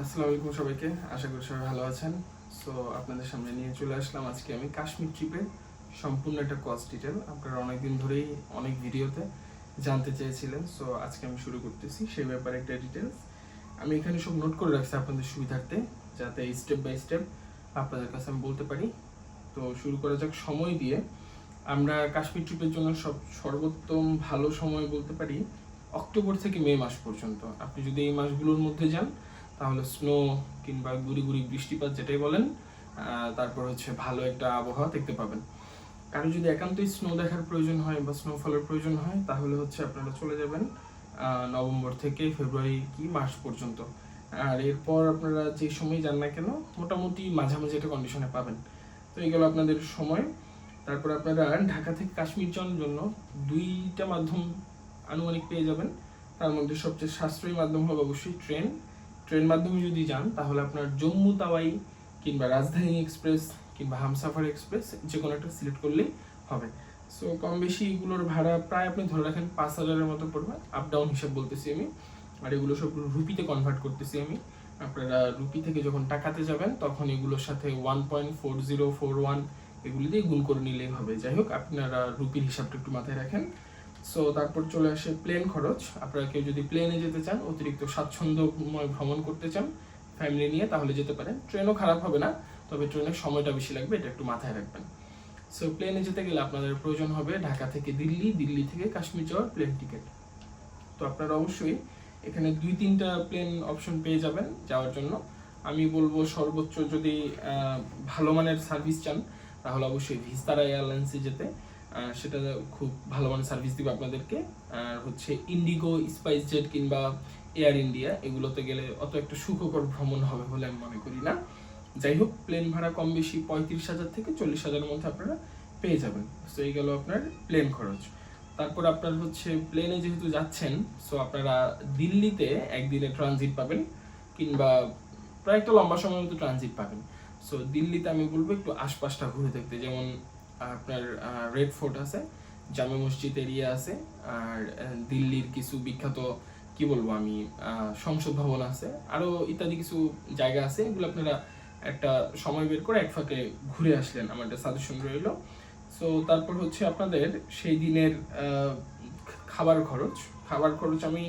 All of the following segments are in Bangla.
আসসালামু আলাইকুম সবাইকে, আশা করি সবাই ভালো আছেন। সো আপনাদের সামনে নিয়ে চলে আসলাম আজকে আমি কাশ্মীর ট্রিপের সম্পূর্ণ একটা কস্ট ডিটেল। আপনারা অনেকদিন ধরেই অনেক ভিডিওতে জানতে চেয়েছিলেন, সো আজকে আমি শুরু করতেছি সেই ব্যাপারে একটা ডিটেলস। আমি এখানে সব নোট করে রাখছি আপনাদের সুবিধার্থে, যাতে স্টেপ বাই স্টেপ আপনাদের কাছে আমি বলতে পারি। তো শুরু করা যাক সময় দিয়ে। আমরা কাশ্মীর ট্রিপের জন্য সর্বোত্তম ভালো সময় বলতে পারি অক্টোবর থেকে মে মাস পর্যন্ত। আপনি যদি এই মাসগুলোর মধ্যে যান তাহলে স্নো কিংবা গুড়ি গুড়ি বৃষ্টিপাত যেটাই বলেন, তারপর হচ্ছে ভালো একটা আবহাওয়া দেখতে পাবেন। কারো যদি একান্তই স্নো দেখার প্রয়োজন হয় বা স্নোফলের প্রয়োজন হয় তাহলে হচ্ছে আপনারা চলে যাবেন নভেম্বর থেকে ফেব্রুয়ারি কি মার্চ পর্যন্ত। আর এরপর আপনারা যে সময় যান না কেন মোটামুটি মাঝামাঝি একটা কন্ডিশনে পাবেন। তো এইগুলো আপনাদের সময়। তারপর আপনারা ঢাকা থেকে কাশ্মীর যাওয়ার জন্য দুইটা মাধ্যম আনুমানিক পেয়ে যাবেন। তার মধ্যে সবচেয়ে সাশ্রয়ী মাধ্যম হবে অবশ্যই ট্রেন মাধ্যমে যদি যান তাহলে আপনার জম্মু তাওয়াই কিংবা রাজধানী এক্সপ্রেস কিংবা হামসাফার এক্সপ্রেস যে কোনো একটা সিলেক্ট করলেই হবে। সো কম বেশি এগুলোর ভাড়া প্রায় আপনি ধরে রাখেন 5,000-এর মতো পড়বে, আপ ডাউন হিসাব বলতেছি আমি। আর এগুলো সব রুপিতে কনভার্ট করতেছি আমি। আপনারা রুপি থেকে যখন টাকাতে যাবেন তখন এগুলোর সাথে 1.4041 এগুলি দিয়ে গুণ করে নিলেই হবে। যাই হোক, আপনারা রুপির হিসাবটা একটু মাথায় রাখেন। সো তারপর চলে আসে প্লেন খরচ। আপনারা কেউ যদি প্লেনে যেতে চান, অতিরিক্ত স্বাচ্ছন্দ্যময় ভ্রমণ করতে চান ফ্যামিলি নিয়ে, তাহলে যেতে পারেন। ট্রেনও খারাপ হবে না, তবে ট্রেনের সময়টা বেশি লাগবে, এটা একটু মাথায় রাখবেন। সো প্লেনে যেতে গেলে আপনাদের প্রয়োজন হবে ঢাকা থেকে দিল্লি, দিল্লি থেকে কাশ্মীর যাওয়ার প্লেন টিকিট। তো আপনারা অবশ্যই এখানে 2-3টা প্লেন অপশন পেয়ে যাবেন যাওয়ার জন্য। আমি বলবো সর্বোচ্চ যদি ভালো মানের সার্ভিস চান তাহলে অবশ্যই ভিস্তারা এয়ারলাইন্সে যেতে। সেটা খুব ভালো মানের সার্ভিস দিবে আপনাদেরকে। আর হচ্ছে ইন্ডিগো, স্পাইস জেট কিংবা এয়ার ইন্ডিয়া, এগুলোতে গেলে অত একটা সুখকর ভ্রমণ হবে বলে আমি মনে করি না। যাই হোক, প্লেন ভাড়া কম বেশি 35,000 থেকে 40,000-এর মধ্যে আপনারা পেয়ে যাবেন। সো এই গেল আপনার প্লেন খরচ। তারপর আপনার হচ্ছে প্লেনে যেহেতু যাচ্ছেন, সো আপনারা দিল্লিতে একদিনে ট্রানজিট পাবেন কিংবা প্রায় একটা লম্বা সময়ের মতো ট্রানজিট পাবেন। সো দিল্লিতে আমি বলবো একটু আশপাশটা ঘুরে দেখতে, যেমন আপনার রেড ফোর্ট আছে, জামে মসজিদ এরিয়া আছে, আর দিল্লির কিছু বিখ্যাত কি বলবো আমি সংসদ ভবন আছে, আরো ইত্যাদি কিছু জায়গা আছে। এগুলো আপনারা একটা সময় বের করে এক ফাঁকে ঘুরে আসলেন, আমার একটা সাজেশন রইল। সো তারপর হচ্ছে আপনাদের সেই দিনের খাবার খরচ আমি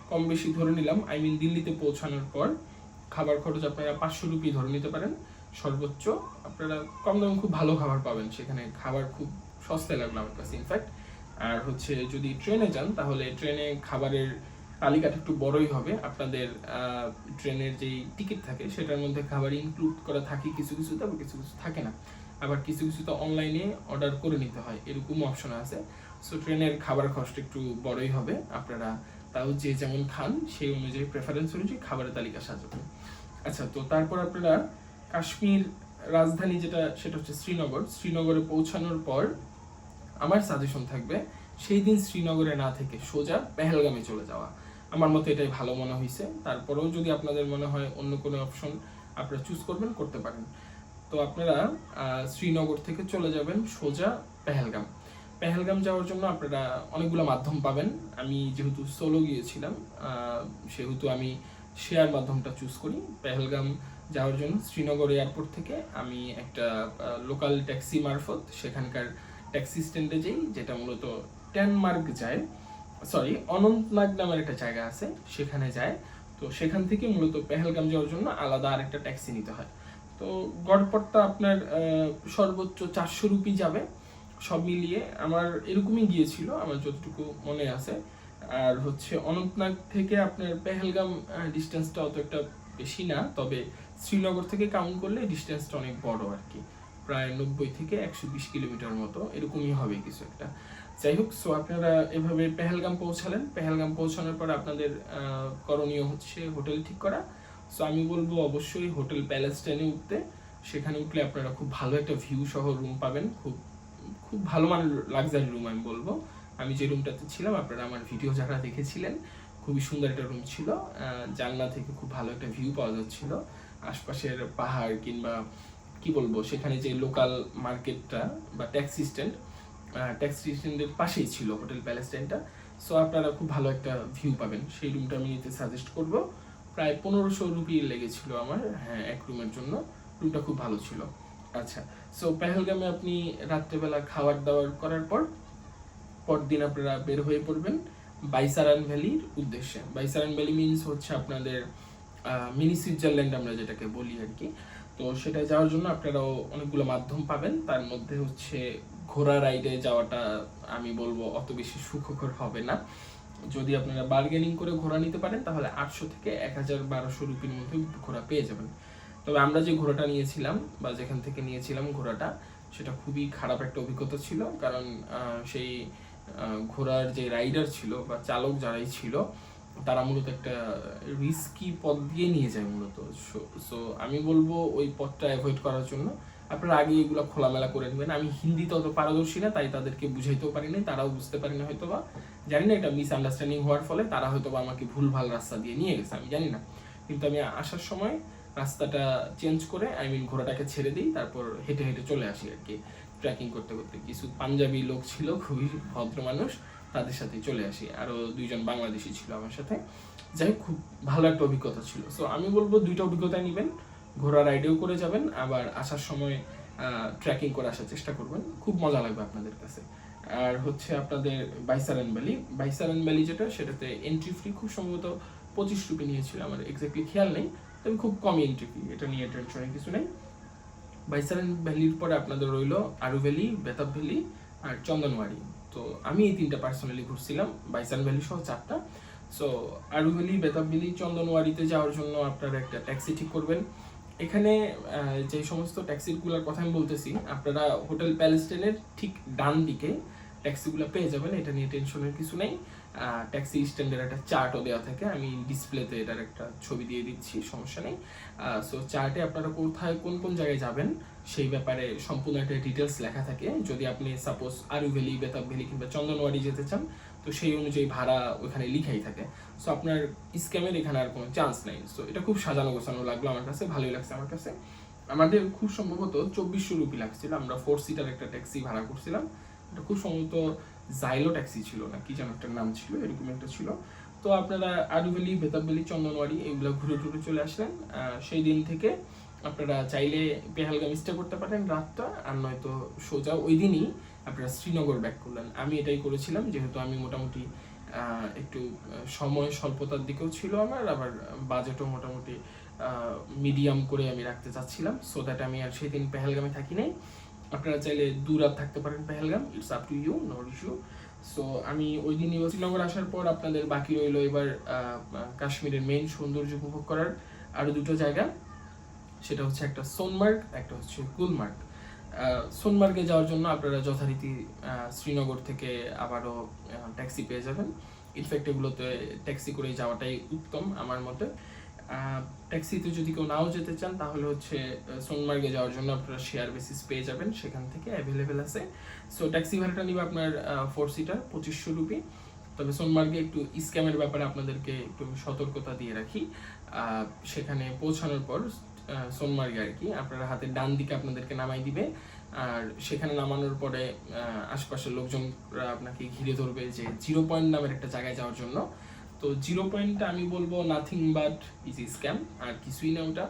কম বেশি ধরে নিলাম। দিল্লিতে পৌঁছানোর পর খাবার খরচ আপনারা 500 রুপি ধরে নিতে পারেন সর্বোচ্চ। আপনারা কম দামে খুব ভালো খাবার পাবেন সেখানে, খাবার খুব সস্তায় লাগলো আমার কাছে ইনফ্যাক্ট। আর হচ্ছে যদি ট্রেনে যান তাহলে ট্রেনে খাবারের তালিকাটা একটু বড়ই হবে। আপনাদের ট্রেনের যেই টিকিট থাকে সেটার মধ্যে খাবার ইনক্লুড করা থাকে কিছু কিছু, তবে কিছু কিছু থাকে না। আবার কিছু কিছু তো অনলাইনে অর্ডার করে নিতে হয়, এরকম অপশন আছে। সো ট্রেনের খাবার খরচটা একটু বড়ই হবে। আপনারা তাও যে যেমন খান সেই অনুযায়ী প্রেফারেন্স অনুযায়ী খাবারের তালিকা সাজাবেন। আচ্ছা, তো তারপর আপনারা কাশ্মীর রাজধানী যেটা সেটা হচ্ছে শ্রীনগরে পৌঁছানোর পর আমার সাজেশন থাকবে সেই দিন শ্রীনগরে না থেকে সোজা পেহেলগামে চলে যাওয়া। আমার মতে এটাই ভালো মনে হয়েছে। তারপরেও যদি আপনাদের মনে হয় অন্য কোনো অপশন আপনারা চুজ করবেন, করতে পারেন। তো আপনারা শ্রীনগর থেকে চলে যাবেন সোজা পেহেলগাম। পেহেলগাম যাওয়ার জন্য আপনারা অনেকগুলো মাধ্যম পাবেন। আমি যেহেতু সোলো গিয়েছিলাম সেহেতু আমি শেয়ার মাধ্যমটা চুজ করি। পেহেলগাম যাওয়ার জন্য শ্রীনগর এয়ারপোর্ট থেকে আমি একটা লোকাল ট্যাক্সি মারফত সেখানকার ট্যাক্সি স্ট্যান্ডে যাই, যেটা মূলত ট্যানমার্গ যায়, সরি অনন্তনাগ নামের একটা জায়গা আছে সেখানে যায়। তো সেখান থেকে মূলত পেহেলগাম যাওয়ার জন্য আলাদা আরেকটা ট্যাক্সি নিতে হয়। তো গড়পড়তা আপনার সর্বোচ্চ 400 রুপি যাবে সব মিলিয়ে। আমার এরকমই গিয়েছিল আমার যতটুকু মনে আছে। আর হচ্ছে অনন্তনাগ থেকে আপনার পেহেলগাম ডিস্টেন্সটা অত একটা বেশি না, তবে শ্রীনগর থেকে কাউন্ট করলে ডিস্টেন্সটা অনেক বড় আর কি, প্রায় 90 থেকে 120 কিলোমিটার মতো এরকমই হবে কিছু একটা। যাই হোক, সো আপনারা এভাবে পেহেলগাম পৌঁছালেন। পেহেলগাম পৌঁছানোর পর আপনাদের করণীয় হচ্ছে হোটেল ঠিক করা। সো আমি বলবো অবশ্যই হোটেল প্যালেস্টাইনে উঠতে। সেখানে উঠলে আপনারা খুব ভালো একটা ভিউ সহ রুম পাবেন, খুব খুব ভালো মানের লাক্সারি রুম আমি বলবো। আমি যে রুমটাতে ছিলাম আপনারা আমার ভিডিও যারা দেখেছিলেন, খুবই সুন্দর একটা রুম ছিল। জানলা থেকে খুব ভালো একটা ভিউ পাওয়া যাচ্ছিল, আশপাশের পাহাড় কিংবা কি বলবো সেখানে যে লোকাল মার্কেটটা বা ট্যাক্সি স্ট্যান্ডের পাশেই ছিল হোটেল প্যালেস্টাইনটা। সো আপনারা খুব ভালো একটা ভিউ পাবেন, সেই রুমটা আমি নিতে সাজেস্ট করব। প্রায় 1500 রুপি লেগেছিল আমার, হ্যাঁ, এক রুমের জন্য। রুমটা খুব ভালো ছিল। আচ্ছা, সো পেহেলগামে আপনি রাত্রেবেলা খাবার দাবার করার পরদিন আপনারা বের হয়ে পড়বেন বাইসারান ভ্যালির উদ্দেশ্যে। বাইসারান ভ্যালি মিনস হচ্ছে আপনাদের মিনি সুইজারল্যান্ড আমরা যেটাকে বলি আর কি। তো সেটা যাওয়ার জন্য আপনারা অনেকগুলো মাধ্যম পাবেন, তার মধ্যে হচ্ছে ঘোড়া রাইডে যাওয়াটা আমি বলবো অত বেশি সুখকর হবে না। যদি আপনারা বার্গেনিং করে ঘোড়া নিতে পারেন তাহলে 800 থেকে 1200 রুপির মধ্যে ঘোড়া পেয়ে যাবেন। তবে আমরা যে ঘোড়াটা নিয়েছিলাম বা যেখান থেকে নিয়েছিলাম ঘোড়াটা, সেটা খুবই খারাপ একটা অভিজ্ঞতা ছিল। কারণ সেই ঘোড়ার যে রাইডার ছিল বা চালক যারাই ছিল, তারা মূলত একটা রিস্কি পথ দিয়ে নিয়ে যায় মূলত। সো আমি বলবো ওই পথটা অ্যাভয়েড করার জন্য আপনারা আগে এগুলো খোলামেলা করে নেবেন। আমি হিন্দিতে অত পারদর্শী না, তাই তাদেরকে বুঝাইতেও পারিনি, তারাও বুঝতে পারিনি হয়তো বা, জানি না, এটা মিসআন্ডারস্ট্যান্ডিং হওয়ার ফলে তারা হয়তো বা আমাকে ভুলভাল রাস্তা দিয়ে নিয়ে গেছে, আমি জানি না। কিন্তু আমি আসার সময় রাস্তাটা চেঞ্জ করে ঘোড়াটাকে ছেড়ে দিই, তারপর হেঁটে হেঁটে চলে আসি আর কি, ট্রেকিং করতে করতে। কিছু পাঞ্জাবি লোক ছিল, খুবই ভদ্র মানুষ, তাদের সাথে চলে আসি। আরো 2জন বাংলাদেশি ছিল আমার সাথে। যাই খুব ভালো একটা অভিজ্ঞতা ছিল। সো আমি বলবো 2টা অভিজ্ঞতা নেবেন, ঘোড়া রাইডেও করে যাবেন, আবার আসার সময় ট্রেকিং করে আসার চেষ্টা করবেন, খুব মজা লাগবে আপনাদের কাছে। আর হচ্ছে আপনাদের বাইসারান ভ্যালি যেটা, সেটাতে এন্ট্রি ফি খুব সম্ভবত 25 রুপি নিয়েছিল, আমার এক্স্যাক্টলি খেয়াল নেই, তবে খুব কম এন্ট্রি ফি, এটা নিয়ে টেনশনের কিছু নেই। বাইসারান ভ্যালির পরে আপনাদের রইলো আরু ভ্যালি, বেতাব ভ্যালি আর চন্দনওয়ারি। তো আমি এই 3টা পার্সোনালি ঘুরছিলাম, বাইসারান ভ্যালি সহ 4টা। সো আরু ভ্যালি, বেতাব ভ্যালি, চন্দনওয়ারিতে যাওয়ার জন্য আপনারা একটা ট্যাক্সি ঠিক করবেন। এখানে যে সমস্ত ট্যাক্সিগুলোর কথা আমি বলতেছি, আপনারা হোটেল প্যালেস্টাইনের ঠিক ডান দিকে ট্যাক্সিগুলো পেয়ে যাবেন, এটা নিয়ে টেনশনের কিছু নেই। ট্যাক্সি স্ট্যান্ডের একটা চার্টও দেওয়া থাকে, আমি ডিসপ্লেতে এটার একটা ছবি দিয়ে দিচ্ছি, সমস্যা নেই। সো চার্টে আপনারা কোথায় কোন কোন জায়গায় যাবেন সেই ব্যাপারে সম্পূর্ণ একটা ডিটেলস লেখা থাকে। যদি আপনি সাপোজ আরু ভ্যালি, বেতাব ভ্যালি কিংবা চন্দনওয়ারি যেতে চান, তো সেই অনুযায়ী ভাড়া ওখানে লিখাই থাকে। সো আপনার স্ক্যামের এখানে আর কোনো চান্স নাই। সো এটা খুব সাজানো গোছানো লাগলো আমার কাছে, ভালোই লাগছে আমার কাছে। আমাদের খুব সম্ভবত 2400 রুপি লাগছিল, আমরা 4 সিটার একটা ট্যাক্সি ভাড়া করছিলাম। এটা খুব সম্ভবত জাইলো ট্যাক্সি ছিল না কি যেন একটা নাম ছিল, এরকম একটা ছিল। তো আপনারা আরু ভ্যালি, বেতাব ভ্যালি, চন্দনওয়ারি এগুলো ঘুরে টুরে চলে আসলেন। সেই দিন থেকে আপনারা চাইলে পেহেলগাম স্টে করতে পারেন রাতটা, আর নয়তো সোজা ওই দিনই আপনারা শ্রীনগর ব্যাক করলেন। আমি এটাই করেছিলাম, যেহেতু আমি মোটামুটি একটু সময় স্বল্পতার দিকেও ছিল আমার, আবার বাজেটও মোটামুটি মিডিয়াম করে আমি রাখতে চাচ্ছিলাম। সো দ্যাট আমি আর সেদিন পেহেলগামে থাকি নাই। আপনারা চাইলে 2 রাত থাকতে পারেন Pahalgam, it's up to you, no issue. So আমি ওই দিন শ্রীনগর আসার পর আপনাদের বাকি রইলো এবার কাশ্মীরের মেইন সৌন্দর্য উপভোগ করার আরো 2টো জায়গা। সেটা হচ্ছে একটা সোনমার্গ, একটা হচ্ছে গুলমার্গ। সোনমার্গে যাওয়ার জন্য আপনারা যথারীতি শ্রীনগর থেকে আবারও ট্যাক্সি পেয়ে যাবেন। ইনফ্যাক্ট এগুলোতে ট্যাক্সি করে যাওয়াটাই উত্তম আমার মতে। ট্যাক্সিতে যদি কেউ নাও যেতে চান, তাহলে হচ্ছে সোনমার্গে যাওয়ার জন্য আপনারা শেয়ার বেসিস পেয়ে যাবেন, সেখান থেকে অ্যাভেলেবেল আছে। সো ট্যাক্সি ভাড়াটা নিবে আপনার 4 সিটার 2500 রুপি। তবে সোনমার্গে একটু স্ক্যামের ব্যাপারে আপনাদেরকে একটু সতর্কতা দিয়ে রাখি। সেখানে পৌঁছানোর পর সোনমার্গে আর কি, আপনারা হাতের ডান দিকে আপনাদেরকে নামাই দিবে, আর সেখানে নামানোর পরে আশপাশের লোকজনরা আপনাকে ঘিরে ধরবে যে 0 পয়েন্ট নামের একটা জায়গায় যাওয়ার জন্য। তো 0 পয়েন্টটা আমি বলবো নাথিং বাট ইজ স্ক্যাম, আর কিছুই না ওটা।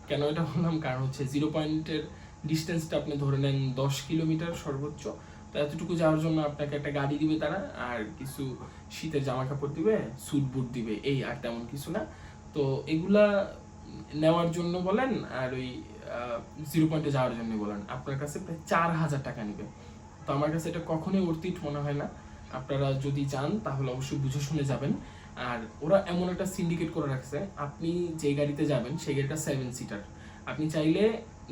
কেন এটা বললাম, কারণ হচ্ছে 0 পয়েন্টের ডিস্টেন্সটা আপনি ধরে নেন 10 কিলোমিটার সর্বোচ্চ। তো এতটুকু যাওয়ার জন্য আপনাকে একটা গাড়ি দিবে তারা, আর কিছু শীতের জামা কাপড় দিবে, স্যুট বুট দিবে, এই আর তেমন কিছু না। তো এগুলা নেওয়ার জন্য বলেন আর ওই 0 পয়েন্টে যাওয়ার জন্য বলেন, আপনার কাছে প্রায় 4000 টাকা নেবে। তো আমার কাছে এটা কখনোই অর্থিত মনে হয় না। আপনারা যদি যান তাহলে অবশ্যই বুঝে শুনে যাবেন। আর ওরা এমন একটা সিন্ডিকেট করে রাখছে, আপনি যে গাড়িতে যাবেন সেই গাড়িটা 7 সিটার। আপনি চাইলে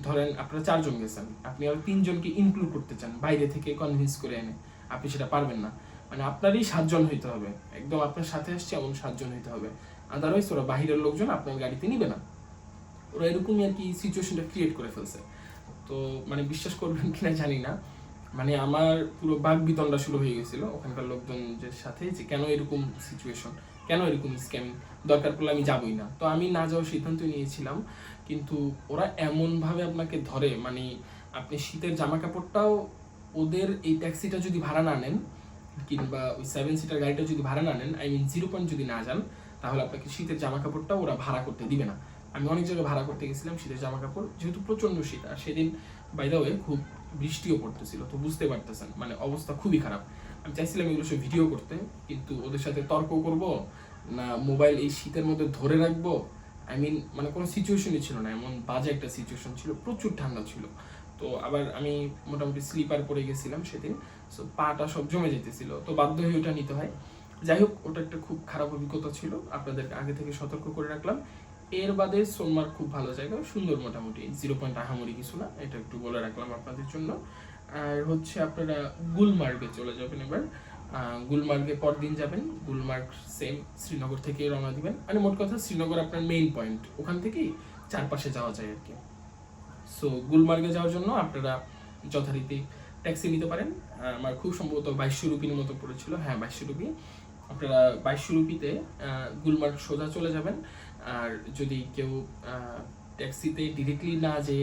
ধরেন আপনারা 4 জন গেছেন, আপনি আর 3 জনকে ইনক্লুড করতে চান বাইরে থেকে কনভিন্স করে এনে, আপনি সেটা পারবেন না। মানে আপনারই 7 জন হইতে হবে, একদম আপনার সাথে আসছে এমন 7 জন হইতে হবে। আদারওয়াইজ ওরা বাহিরের লোকজন আপনার গাড়িতে নিবে না। ওরা এরকমই আর কি সিচুয়েশনটা ক্রিয়েট করে ফেলছে। তো মানে বিশ্বাস করবেন কিনা জানি না, মানে আমার পুরো বাক বিতণ্ডা শুরু হয়ে গেছিল ওখানকার লোকজনের সাথে, যে কেন এরকম সিচুয়েশন, কেন এরকম স্ক্যামিং, দরকার পড়লে আমি যাবই না। তো আমি না যাওয়ার সিদ্ধান্ত নিয়েছিলাম, কিন্তু ওরা এমন ভাবে আপনাকে ধরে, মানে আপনি শীতের জামা কাপড়টাও, ওদের এই ট্যাক্সিটা যদি ভাড়া না নেন কিংবা ওই 7 সিটার গাড়িটা যদি ভাড়া না নেন, আই মিন 0 পয়েন্ট যদি না যান, তাহলে আপনাকে শীতের জামা কাপড়টা ওরা ভাড়া করতে দিবে না। আমি অনেক জায়গায় ভাড়া করতে গেছিলাম শীতের জামা কাপড়, যেহেতু প্রচন্ড শীত, আর সেদিন বাই দ্য ওয়ে খুব বৃষ্টিও পড়তেছিল, তো বুঝতে পারতেছেন মানে অবস্থা খুবই খারাপ। আমি চাইছিলাম এগুলো সব ভিডিও করতে, কিন্তু ওদের সাথে তর্ক করব না মোবাইল এই শীতের মধ্যে ধরে রাখবো, আই মিন মানে কোনো সিচুয়েশনই ছিল না, এমন বাজে একটা সিচুয়েশন ছিল, প্রচুর ঠান্ডা ছিল। তো আবার আমি মোটামুটি স্লিপার পরে গেছিলাম সেদিন, সো পাটা সব জমে যেতেছিল, তো বাধ্য হয়ে ওটা নিতে হয়। যাই হোক, ওটা একটা খুব খারাপ অভিজ্ঞতা ছিল, আপনাদেরকে আগে থেকে সতর্ক করে রাখলাম। এর বাদে সোনমার্গ খুব ভালো জায়গা, সুন্দর, মোটামুটি 0 পয়েন্ট আহামরি কিছু না, এটা একটু বলে রাখলাম আপনাদের জন্য। আর হচ্ছে আপনারা গুলমার্গে চলে যাবেন এবার। গুলমার্গে পরদিন যাবেন, গুলমার্গ সেম শ্রীনগর থেকে রওনা দিবেন, মানে মোট কথা শ্রীনগর আপনার মেইন পয়েন্ট, ওখান থেকেই চারপাশে যাওয়া যায় আর কি। সো গুলমার্গে যাওয়ার জন্য আপনারা যথারীতি ট্যাক্সি নিতে পারেন। আমার খুব সম্ভবত 2200 রুপির মতো পড়েছিল, হ্যাঁ 2200 রুপি। আপনারা 2200 রুপিতে গুলমার্গ সোজা চলে যাবেন। আর যদি কেউ ট্যাক্সিতে ডিরেক্টলি না যে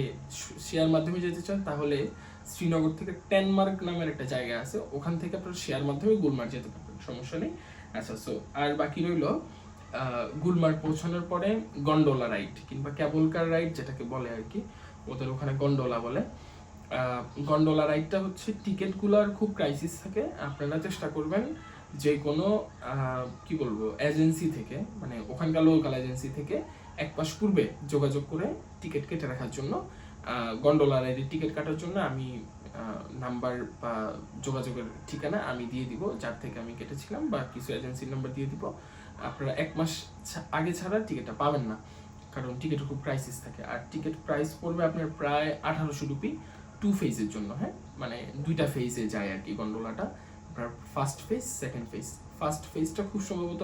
শেয়ার মাধ্যমে যেতে চান, তাহলে শ্রীনগর থেকে টেনমার্গ নামের একটা জায়গা আছে, ওখান থেকে আপনারা শেয়ার মাধ্যমে গুলমার্গ যেতে পারবেন, সমস্যা নেই। আচ্ছা, সো আর বাকি রইল গুলমার্গ পৌঁছানোর পরে গন্ডোলা রাইড কিংবা ক্যাবল কার রাইড যেটাকে বলে আর কি, ওদের ওখানে গন্ডোলা বলে। গন্ডোলা রাইডটা হচ্ছে টিকিটগুলোর খুব ক্রাইসিস থাকে, আপনারা চেষ্টা করবেন যে কোনো কি বলবো এজেন্সি থেকে, মানে ওখানকার লোকাল এজেন্সি থেকে এক মাস পূর্বে যোগাযোগ করে টিকিট কেটে রাখার জন্য। গন্ডোলা রাইডের টিকিট কাটার জন্য আমি নাম্বার বা যোগাযোগের ঠিকানা আমি দিয়ে দিব, যার থেকে আমি কেটেছিলাম, বা কিছু এজেন্সির নাম্বার দিয়ে দিব। আপনারা এক মাস আগে ছাড়া টিকিটটা পাবেন না, কারণ টিকিটের খুব ক্রাইসিস থাকে। আর টিকিট প্রাইস পড়বে আপনার প্রায় 1800 রুপি 2 ফেজের জন্য, হ্যাঁ মানে 2টা ফেজে যায় আর কি গন্ডোলাটা। আপনার first phase, second phase. First ফেজটা খুব সম্ভবত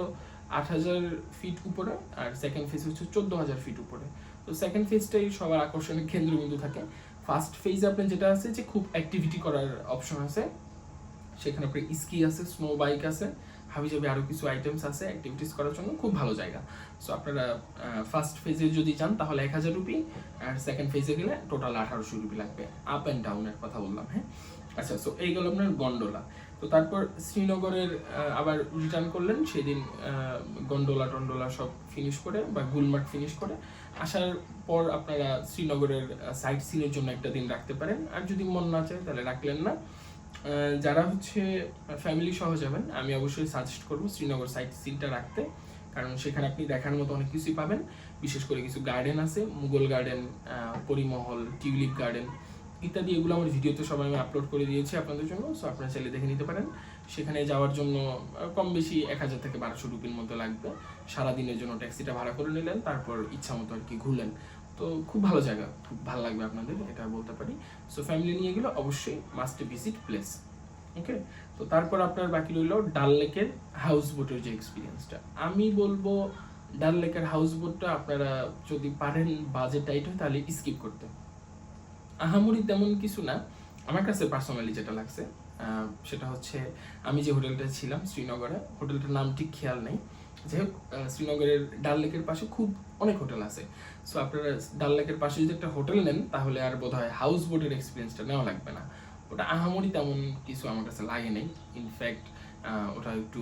8000 ফিট উপরে, আর সেকেন্ড ফেজ হচ্ছে 14000 ফিট উপরে। তো সেকেন্ড ফেজটাই সবার আকর্ষণের কেন্দ্রবিন্দু থাকে। ফার্স্ট ফেজে আপনার যেটা আছে যে খুব অ্যাক্টিভিটি করার অপশন আছে, সেখানে আপনার স্কি আছে, স্নো বাইক আছে, হাবিজাবি আরও কিছু আইটেমস আছে অ্যাক্টিভিটিস করার জন্য, খুব ভালো জায়গা। সো আপনারা ফার্স্ট ফেজে যদি যান তাহলে 1000 রুপি, আর সেকেন্ড ফেজে গেলে টোটাল 1800 রুপি লাগবে, আপ অ্যান্ড ডাউনের কথা বললাম, হ্যাঁ। আচ্ছা, সো এই গেল আপনার গন্ডোলা। তো তারপর শ্রীনগরের আবার রিটার্ন করলেন সেদিন, গন্ডোলা টন্ডোলা সব ফিনিশ করে বা গুলমার্গ ফিনিশ করে আসার পর আপনারা শ্রীনগরের সাইট সিনের জন্য একটা দিন রাখতে পারেন, আর যদি মন না চায় তাহলে রাখলেন না। যারা হচ্ছে ফ্যামিলি সহ যাবেন, আমি অবশ্যই সাজেস্ট করবো শ্রীনগর সাইট সিনটা রাখতে, কারণ সেখানে আপনি দেখার মতো অনেক কিছুই পাবেন। বিশেষ করে কিছু গার্ডেন আছে, Mughal garden, Parimahal, tulip garden ইত্যাদি, এগুলো আমার ভিডিওতে সবাই আমি আপলোড করে দিয়েছি আপনাদের জন্য, সো আপনারা চাইলে দেখে নিতে পারেন। সেখানে যাওয়ার জন্য কম বেশি 1000 থেকে 1200 রুপির মতো লাগবে। সারাদিনের জন্য ট্যাক্সিটা ভাড়া করে নিলেন, তারপর ইচ্ছা মতো আর কি ঘুরলেন। তো খুব ভালো জায়গা, খুব ভালো লাগবে আপনাদের, এটা বলতে পারি। সো ফ্যামিলি নিয়ে গেলে অবশ্যই মাস্ট ভিজিট প্লেস। ওকে, তো তারপর আপনার বাকি রইল ডাল লেকের হাউস বোটের যে এক্সপিরিয়েন্সটা। আমি বলবো ডাল লেকের হাউস বোটটা আপনারা যদি পারেন, বাজেট টাইট হয়, তাহলে স্কিপ করতে। আহামরি তেমন কিছু না আমার কাছে পার্সোনালি যেটা লাগছে, সেটা হচ্ছে আমি যে হোটেলটা ছিলাম শ্রীনগরে, হোটেলটার নাম ঠিক খেয়াল নেই, যাই হোক শ্রীনগরের ডাল লেকের পাশে খুব অনেক হোটেল আছে। সো আপনারা ডাল লেকের পাশে যদি একটা হোটেল নেন, তাহলে আর বোধহয় হাউস বোটের এক্সপিরিয়েন্সটা নেওয়া লাগবে না। ওটা আহামরি তেমন কিছু আমার কাছে লাগে নেই, ইনফ্যাক্ট ওটা একটু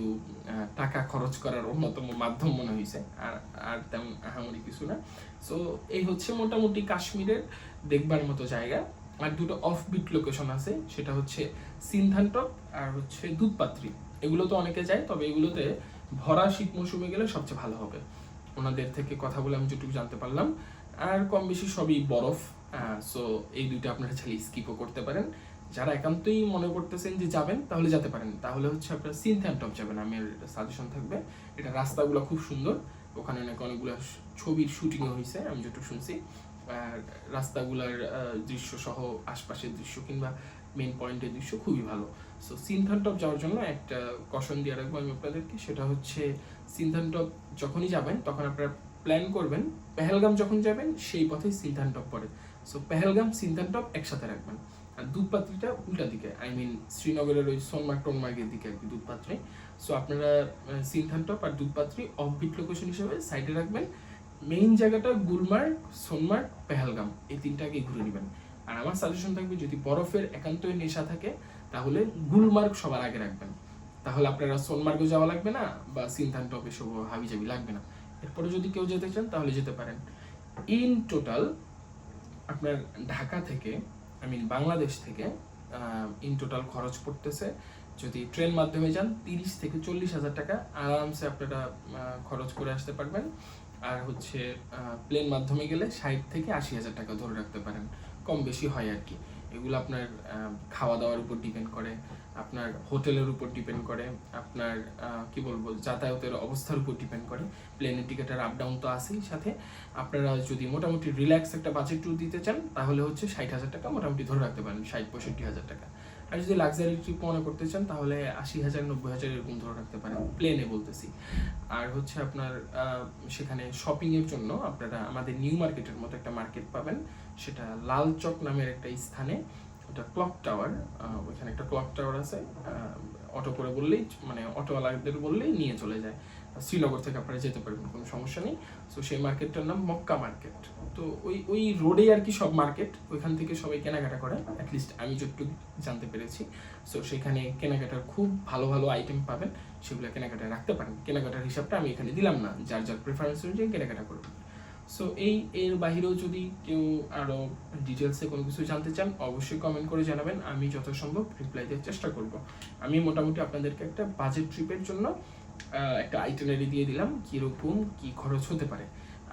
টাকা খরচ করার অন্যতম মাধ্যম মনে হয়েছে, আর আর তেমন আহামরি কিছু না। সো এই হচ্ছে মোটামুটি কাশ্মীরের দেখবার মতো জায়গা। আর দুটো অফবিট লোকেশন আছে, সেটা হচ্ছে সিনথানটপ আর হচ্ছে দুধপাত্রি। এগুলো তো অনেকে যায়, তবে এগুলোতে ভরা শীত মৌসুমে গেলে সবচেয়ে ভালো হবে। ওনাদের থেকে কথা বলে আমি যেটুকু জানতে পারলাম, আর কম বেশি সবই বরফ। সো এই দুইটা আপনারা চাইলে স্কিপও করতে পারেন। যারা একান্তই মনে করতেছেন যে যাবেন, তাহলে যেতে পারেন। তাহলে হচ্ছে আপনারা সিনথানটপ যাবেন, আমার সাজেশন থাকবে। এটা রাস্তাগুলো খুব সুন্দর, ওখানে নাকি অনেকগুলো ছবির শুটিংও হয়েছে আমি যেটুকু শুনছি। রাস্তাগুলার দৃশ্য সহ আশপাশের দৃশ্য কিংবা মেন পয়েন্টের দৃশ্য খুবই ভালো। সো সিনথানটপ যাওয়ার জন্য একটা কশন দিয়ে রাখবো আমি আপনাদেরকে, সেটা হচ্ছে সিনথানটপ যখনই যাবেন তখন আপনারা প্ল্যান করবেন পেহেলগাম যখন যাবেন সেই পথে সিনথানটপ পড়ে। সো পেহেলগাম সিনথানটপ একসাথে রাখবেন। আর দুধপাত্রিটা উল্টা দিকে, আই মিন শ্রীনগরের ওই সোনমার্গ টোনমার্গের দিকে আর কি দুধপাত্রি। সো আপনারা সিনথানটপ আর দুধপাত্রি অফবিট লোকেশন হিসেবে সাইডে রাখবেন। মেইন জায়গাটা গুলমার্গ, সোনমার্গ, পেহেলগাম, এই তিনটা আগে ঘুরে নেবেন। আর আমার সাজেশন থাকবে যদি বরফের একান্তই নেশা থাকে, তাহলে গুলমার্গ সবার আগে রাখবেন। তাহলে আপনারা সোনমার্গও যাওয়া লাগবে না বা সিনথান টপ এসব হাবিজাবি লাগবে না। এরপরে যদি কেউ যেতে চান তাহলে যেতে পারেন। ইন টোটাল আপনার ঢাকা থেকে বাংলাদেশ থেকে ইন টোটাল খরচ পড়তেছে, যদি ট্রেন মাধ্যমে যান 30 থেকে 40,000 টাকা আরামসে আপনারা খরচ করে আসতে পারবেন। আর হচ্ছে প্লেন মাধ্যমে গেলে 60 থেকে 80,000 টাকা ধরে রাখতে পারেন, কম বেশি হয় আর কি। এগুলো আপনার খাওয়া দাওয়ার উপর ডিপেন্ড করে, আপনার হোটেলের উপর ডিপেন্ড করে, আপনার কি বলবো যাতায়াতের অবস্থার উপর ডিপেন্ড করে। প্লেনের টিকিটের আপ ডাউন তো আছেই, সাথে আপনারা যদি মোটামুটি রিল্যাক্স একটা বাজেট ট্যুর দিতে চান তাহলে হচ্ছে 60,000 টাকা মোটামুটি ধরে রাখতে পারেন, 60-65,000 টাকা। আর যদি লাক্সারি ট্রিপ মনে করতে চান তাহলে 80,000-90,000 এরকম ধরে রাখতে পারেন, প্লেনে বলতেছি। আর হচ্ছে আপনার সেখানে শপিংয়ের জন্য আপনারা আমাদের নিউ মার্কেটের মতো একটা মার্কেট পাবেন, সেটা লাল চক নামের একটা স্থানে, ওটা ক্লক টাওয়ার। ওইখানে একটা ক্লক টাওয়ার আছে, অটো করে বললেই অটোওয়ালাদের বললেই নিয়ে চলে যায়। শ্রীনগর থেকে আপনারা যেতে পারবেন, কোনো সমস্যা নেই। সো সেই মার্কেটটার নাম মক্কা মার্কেট। তো ওই রোডেই আর কি সব মার্কেট, ওইখান থেকে সবাই কেনাকাটা করে, অ্যাটলিস্ট আমি যতটুকু জানতে পেরেছি। সো সেখানে কেনাকাটার খুব ভালো ভালো আইটেম পাবেন, সেগুলো কেনাকাটায় রাখতে পারেন। কেনাকাটার হিসাবটা আমি এখানে দিলাম না, যার যার প্রেফারেন্স অনুযায়ী কেনাকাটা করবেন। সো এর বাহিরেও যদি কেউ আরও ডিটেলসে কোনো কিছু জানতে চান অবশ্যই কমেন্ট করে জানাবেন, আমি যথাসম্ভব রিপ্লাই দেওয়ার চেষ্টা করব। আমি মোটামুটি আপনাদেরকে একটা বাজেট ট্রিপের জন্য একটা আইটিনারি দিয়ে দিলাম, কীরকম কী খরচ হতে পারে।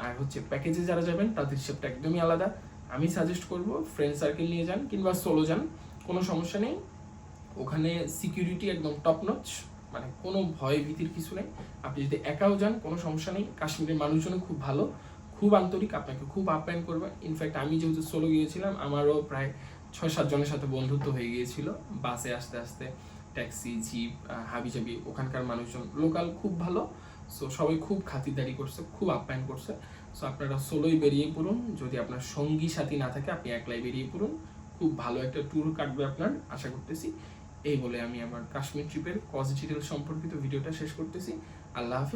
আর হচ্ছে প্যাকেজে যারা যাবেন তাদের হিসাবটা একদমই আলাদা। আমি সাজেস্ট করব ফ্রেন্ড সার্কেল নিয়ে যান কিংবা সোলো যান, কোনো সমস্যা নেই। ওখানে সিকিউরিটি একদম টপ নচ, মানে কোনো ভয় ভীতির কিছু নেই। আপনি যদি একাও যান কোনো সমস্যা নেই, কাশ্মীরের মানুষজন খুব ভালো, খুব আন্তরিক, আপনাকে খুব আপ্যায়ন করবে। ইনফ্যাক্ট আমি যেহেতু সোলো গিয়েছিলাম, আমারও প্রায় 6-7 জনের সাথে বন্ধুত্ব হয়ে গিয়েছিল বাসে আসতে আসতে, ট্যাক্সি, জিপ, হাবিজাবি। ওখানকার মানুষজন লোকাল খুব ভালো। সো সবাই খুব খাতিরদারি করছে, খুব আপ্যায়ন করছে। সো আপনারা সোলোই বেরিয়ে পড়ুন, যদি আপনার সঙ্গী সাথী না থাকে আপনি একলাই বেরিয়ে পড়ুন, খুব ভালো একটা ট্যুর কাটবে আপনার, আশা করতেছি। এই বলে আমি আমার কাশ্মীর ট্রিপের কস্ট ডিটেল সম্পর্কিত ভিডিওটা শেষ করতেছি। আল্লাহ হাফিজ।